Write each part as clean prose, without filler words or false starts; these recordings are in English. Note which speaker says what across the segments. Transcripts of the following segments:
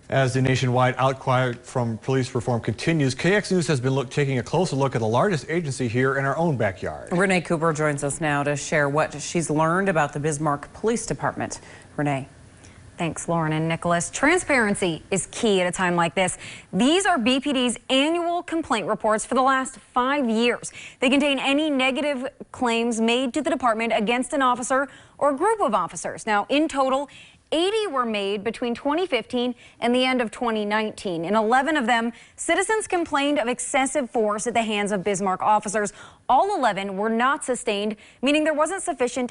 Speaker 1: As the nationwide outcry from police reform continues, KX News has been taking a closer look at the largest agency here in our own backyard.
Speaker 2: Renee Cooper joins us now to share what she's learned about the Bismarck Police Department. Renee.
Speaker 3: Thanks, Lauren and Nicholas. Transparency is key at a time like this. These are BPD's annual complaint reports for the last 5 years. They contain any negative claims made to the department against an officer or group of officers. Now, in total, 80 were made between 2015 and the end of 2019. In 11 of them, citizens complained of excessive force at the hands of Bismarck officers. All 11 were not sustained, meaning there wasn't sufficient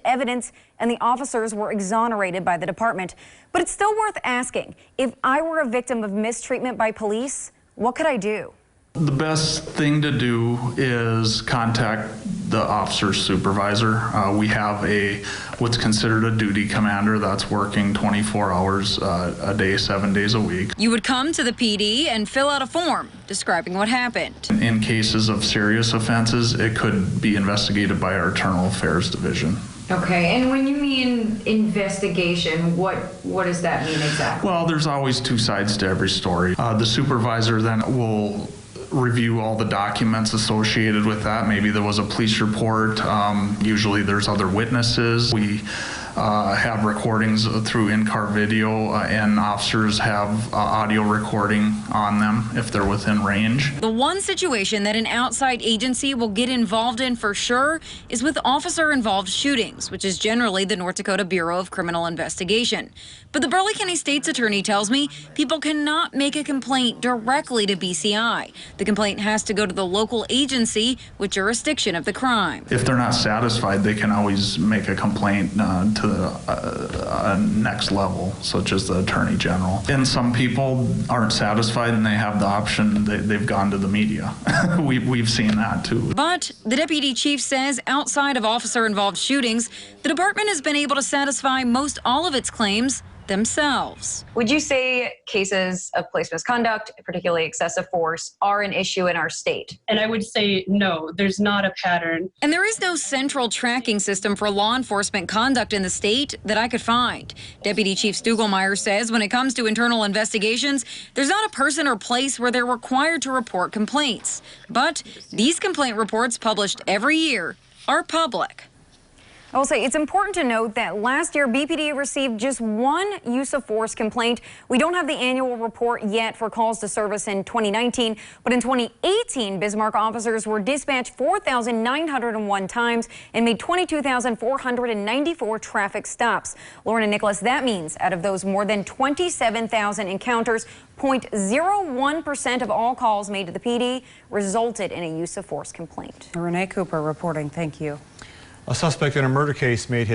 Speaker 3: evidence and the officers were exonerated by the department. But it's still worth asking, if I were a victim of mistreatment by police, what could I do?
Speaker 4: The best thing to do is contact the officer's supervisor. We have what's considered a duty commander that's working 24 hours a day, 7 days a week.
Speaker 5: You would come to the PD and fill out a form describing what happened.
Speaker 4: In cases of serious offenses, it could be investigated by our Internal Affairs Division.
Speaker 6: Okay, and when you mean investigation, what does that mean exactly?
Speaker 4: Well, there's always two sides to every story. The supervisor then will review all the documents associated with that. Maybe there was a police report. Usually there's other witnesses. We have recordings through in-car video, and officers have audio recording on them if they're within range.
Speaker 5: The one situation that an outside agency will get involved in for sure is with officer-involved shootings, which is generally the North Dakota Bureau of Criminal Investigation. But the Burleigh County State's attorney tells me people cannot make a complaint directly to BCI. The complaint has to go to the local agency with jurisdiction of the crime.
Speaker 4: If they're not satisfied, they can always make a complaint to the next level, such as the Attorney General. And some people aren't satisfied and they have the option, they've gone to the media. We've seen that too.
Speaker 5: But the deputy chief says outside of officer-involved shootings, the department has been able to satisfy most all of its claims themselves.
Speaker 6: Would you say cases of police misconduct, particularly excessive force, are an issue in our state?
Speaker 7: And I would say no, there's not a pattern.
Speaker 5: And there is no central tracking system for law enforcement conduct in the state that I could find. Deputy Chief Stugelmeyer says when it comes to internal investigations, there's not a person or place where they're required to report complaints. But these complaint reports published every year are public.
Speaker 3: I will say it's important to note that last year BPD received just one use of force complaint. We don't have the annual report yet for calls to service in 2019, but in 2018, Bismarck officers were dispatched 4,901 times and made 22,494 traffic stops. Lauren and Nicholas, that means out of those more than 27,000 encounters, 0.01% of all calls made to the PD resulted in a use of force complaint.
Speaker 2: Renee Cooper reporting. Thank you.
Speaker 1: A suspect in a murder case made his